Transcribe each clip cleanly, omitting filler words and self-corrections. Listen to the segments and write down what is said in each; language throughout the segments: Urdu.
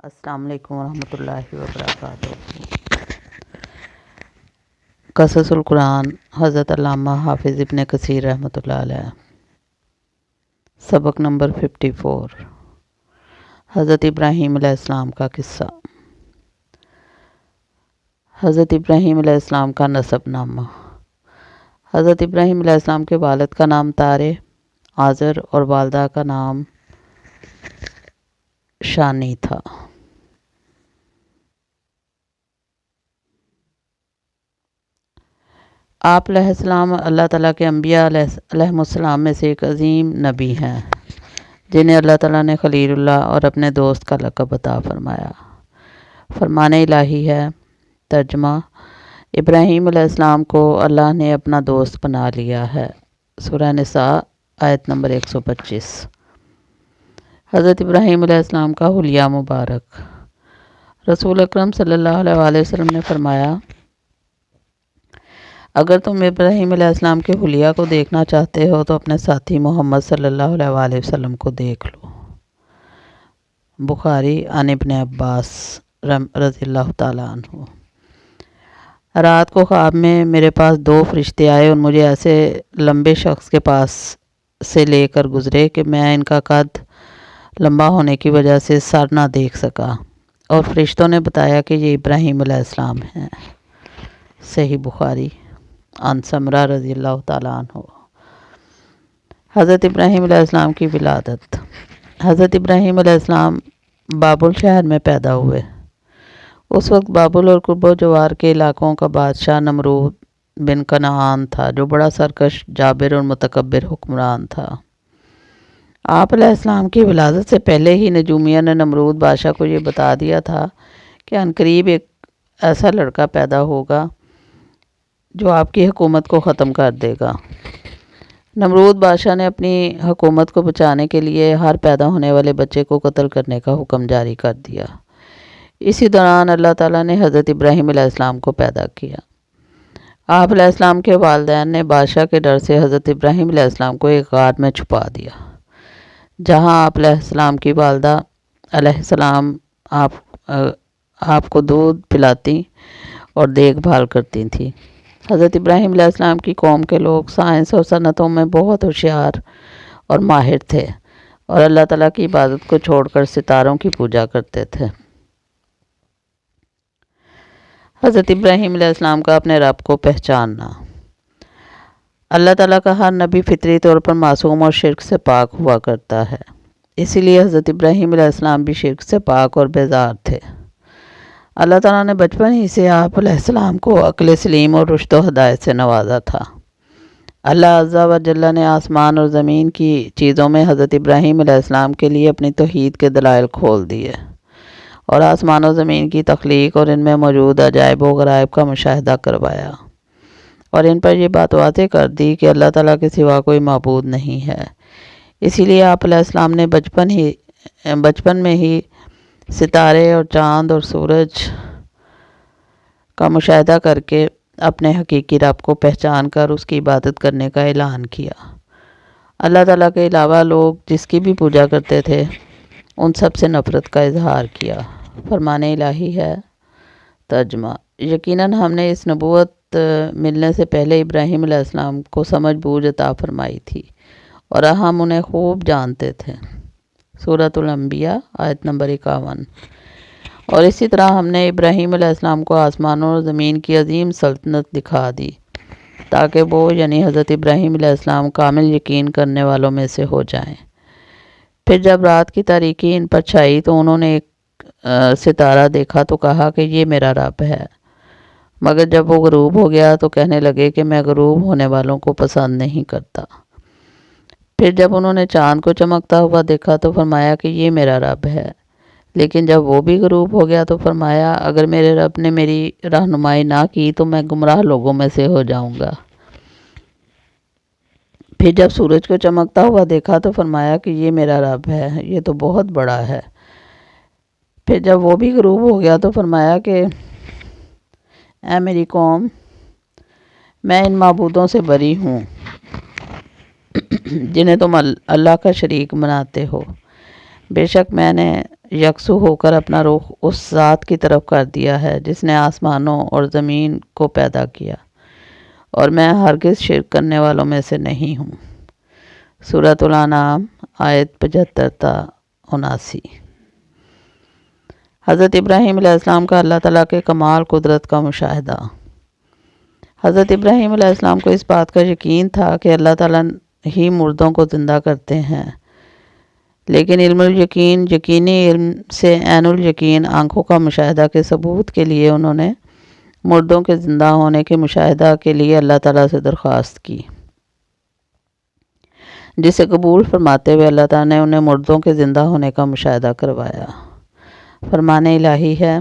السلام علیکم ورحمۃ اللہ وبرکاتہ۔ قصص القرآن حضرت علامہ حافظ ابن کثیر رحمۃ اللہ علیہ۔ سبق نمبر 54، حضرت ابراہیم علیہ السلام کا قصہ۔ حضرت ابراہیم علیہ السلام کا نسب نامہ۔ حضرت ابراہیم علیہ السلام کے والد کا نام طارع آزر اور والدہ کا نام شانی تھا۔ آپ علیہ السلام اللہ تعالیٰ کے انبیاء علیہ السلام میں سے ایک عظیم نبی ہیں، جنہیں اللہ تعالیٰ نے خلیل اللہ اور اپنے دوست کا لقب عطا فرمایا۔ فرمان الہی ہے۔ ترجمہ: ابراہیم علیہ السلام کو اللہ نے اپنا دوست بنا لیا ہے۔ سورہ نساء آیت نمبر 125۔ حضرت ابراہیم علیہ السلام کا حلیہ مبارک۔ رسول اکرم صلی اللہ علیہ وآلہ وسلم نے فرمایا، اگر تم ابراہیم علیہ السلام کے حلیہ کو دیکھنا چاہتے ہو تو اپنے ساتھی محمد صلی اللہ علیہ وآلہ وسلم کو دیکھ لو۔ بخاری عن ابن عباس رضی اللہ تعالیٰ عنہ۔ رات کو خواب میں میرے پاس 2 فرشتے آئے اور مجھے ایسے لمبے شخص کے پاس سے لے کر گزرے کہ میں ان کا قد لمبا ہونے کی وجہ سے سر نہ دیکھ سکا، اور فرشتوں نے بتایا کہ یہ ابراہیم علیہ السلام ہیں۔ صحیح بخاری۔ عن سمرہ رضی اللہ تعالیٰ عنہ۔ حضرت ابراہیم علیہ السلام کی ولادت۔ حضرت ابراہیم علیہ السلام بابل شہر میں پیدا ہوئے۔ اس وقت بابل اور قرب و جوار کے علاقوں کا بادشاہ نمرود بن کنعان تھا، جو بڑا سرکش، جابر اور متکبر حکمران تھا۔ آپ علیہ السلام کی ولادت سے پہلے ہی نجومیہ نے نمرود بادشاہ کو یہ بتا دیا تھا کہ عنقریب ایک ایسا لڑکا پیدا ہوگا جو آپ کی حکومت کو ختم کر دے گا۔ نمرود بادشاہ نے اپنی حکومت کو بچانے کے لیے ہر پیدا ہونے والے بچے کو قتل کرنے کا حکم جاری کر دیا۔ اسی دوران اللہ تعالیٰ نے حضرت ابراہیم علیہ السلام کو پیدا کیا۔ آپ علیہ السلام کے والدین نے بادشاہ کے ڈر سے حضرت ابراہیم علیہ السلام کو ایک غار میں چھپا دیا، جہاں آپ علیہ السلام کی والدہ علیہ السلام آپ کو دودھ پلاتی اور دیکھ بھال کرتی تھیں۔ حضرت ابراہیم علیہ السلام کی قوم کے لوگ سائنس اور صنعتوں میں بہت ہوشیار اور ماہر تھے، اور اللہ تعالیٰ کی عبادت کو چھوڑ کر ستاروں کی پوجا کرتے تھے۔ حضرت ابراہیم علیہ السلام کا اپنے رب کو پہچاننا۔ اللہ تعالیٰ کا ہر نبی فطری طور پر معصوم اور شرک سے پاک ہوا کرتا ہے، اسی لیے حضرت ابراہیم علیہ السلام بھی شرک سے پاک اور بیزار تھے۔ اللہ تعالیٰ نے بچپن ہی سے آپ علیہ السلام کو عقل سلیم اور رشد و ہدایت سے نوازا تھا۔ اللہ عز و جل نے آسمان اور زمین کی چیزوں میں حضرت ابراہیم علیہ السلام کے لیے اپنی توحید کے دلائل کھول دیے، اور آسمان و زمین کی تخلیق اور ان میں موجود عجائب و غرائب کا مشاہدہ کروایا، اور ان پر یہ بات واضح کر دی کہ اللہ تعالیٰ کے سوا کوئی معبود نہیں ہے۔ اسی لیے آپ علیہ السلام نے بچپن میں ہی ستارے اور چاند اور سورج کا مشاہدہ کر کے اپنے حقیقی رب کو پہچان کر اس کی عبادت کرنے کا اعلان کیا۔ اللہ تعالیٰ کے علاوہ لوگ جس کی بھی پوجا کرتے تھے، ان سب سے نفرت کا اظہار کیا۔ فرمان الہی ہے۔ ترجمہ: یقیناً ہم نے اس نبوت ملنے سے پہلے ابراہیم علیہ السلام کو سمجھ بوجھ عطا فرمائی تھی، اور ہم انہیں خوب جانتے تھے۔ سورۃ الانبیاء آیت نمبر 51۔ اور اسی طرح ہم نے ابراہیم علیہ السلام کو آسمانوں اور زمین کی عظیم سلطنت دکھا دی، تاکہ وہ یعنی حضرت ابراہیم علیہ السلام کامل یقین کرنے والوں میں سے ہو جائیں۔ پھر جب رات کی تاریکی ان پر چھائی تو انہوں نے ایک ستارہ دیکھا تو کہا کہ یہ میرا رب ہے، مگر جب وہ غروب ہو گیا تو کہنے لگے کہ میں غروب ہونے والوں کو پسند نہیں کرتا۔ پھر جب انہوں نے چاند کو چمکتا ہوا دیکھا تو فرمایا کہ یہ میرا رب ہے، لیکن جب وہ بھی غروب ہو گیا تو فرمایا اگر میرے رب نے میری رہنمائی نہ کی تو میں گمراہ لوگوں میں سے ہو جاؤں گا۔ پھر جب سورج کو چمکتا ہوا دیکھا تو فرمایا کہ یہ میرا رب ہے، یہ تو بہت بڑا ہے۔ پھر جب وہ بھی غروب ہو گیا تو فرمایا کہ اے میری قوم، میں ان معبودوں سے بری ہوں جنہیں تم اللہ کا شریک بناتے ہو۔ بے شک میں نے یکسو ہو کر اپنا رخ اس ذات کی طرف کر دیا ہے جس نے آسمانوں اور زمین کو پیدا کیا، اور میں ہرگز شرک کرنے والوں میں سے نہیں ہوں۔ سورۃ الانعام آیت 75 تا 79۔ حضرت ابراہیم علیہ السلام کا اللہ تعالیٰ کے کمال قدرت کا مشاہدہ۔ حضرت ابراہیم علیہ السلام کو اس بات کا یقین تھا کہ اللہ تعالیٰ ہی مردوں کو زندہ کرتے ہیں، لیکن علم الیقین، یقینی علم سے عین الیقین آنکھوں کا مشاہدہ کے ثبوت کے لیے انہوں نے مردوں کے زندہ ہونے کے مشاہدہ کے لیے اللہ تعالیٰ سے درخواست کی، جسے قبول فرماتے ہوئے اللہ تعالیٰ نے انہیں مردوں کے زندہ ہونے کا مشاہدہ کروایا۔ فرمان الہی ہے،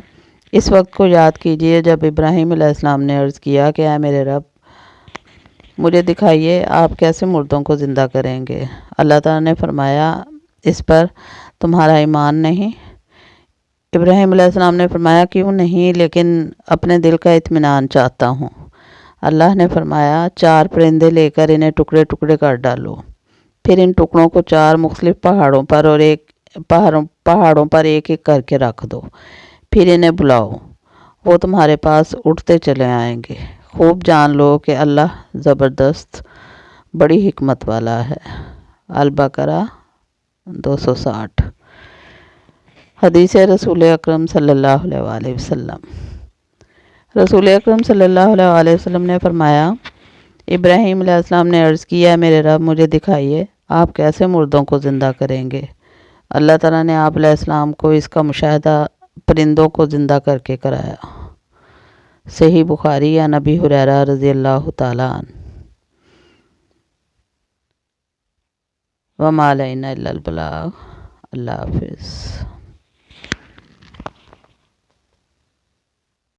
اس وقت کو یاد کیجئے جب ابراہیم علیہ السلام نے عرض کیا کہ اے میرے رب، مجھے دکھائیے آپ کیسے مردوں کو زندہ کریں گے۔ اللہ تعالیٰ نے فرمایا، اس پر تمہارا ایمان نہیں؟ ابراہیم علیہ السلام نے فرمایا، کیوں نہیں، لیکن اپنے دل کا اطمینان چاہتا ہوں۔ اللہ نے فرمایا، 4 پرندے لے کر انہیں ٹکڑے ٹکڑے کر ڈالو، پھر ان ٹکڑوں کو 4 مختلف پہاڑوں پر ایک ایک کر کے رکھ دو، پھر انہیں بلاؤ، وہ تمہارے پاس اٹھتے چلے آئیں گے۔ خوب جان لو کہ اللہ زبردست بڑی حکمت والا ہے۔ البقرہ 260۔ حدیث رسول اکرم صلی اللہ علیہ وآلہ وسلم۔ رسول اکرم صلی اللہ علیہ وآلہ وسلم نے فرمایا، ابراہیم علیہ السلام نے عرض کیا، میرے رب مجھے دکھائیے آپ کیسے مردوں کو زندہ کریں گے۔ اللہ تعالیٰ نے آپ علیہ السلام کو اس کا مشاہدہ پرندوں کو زندہ کر کے کرایا۔ صحیح بخاری یا نبی ہریرہ رضی اللہ تعالیٰ عنہ۔ وما علینا الا البلاغ۔ اللہ حافظ۔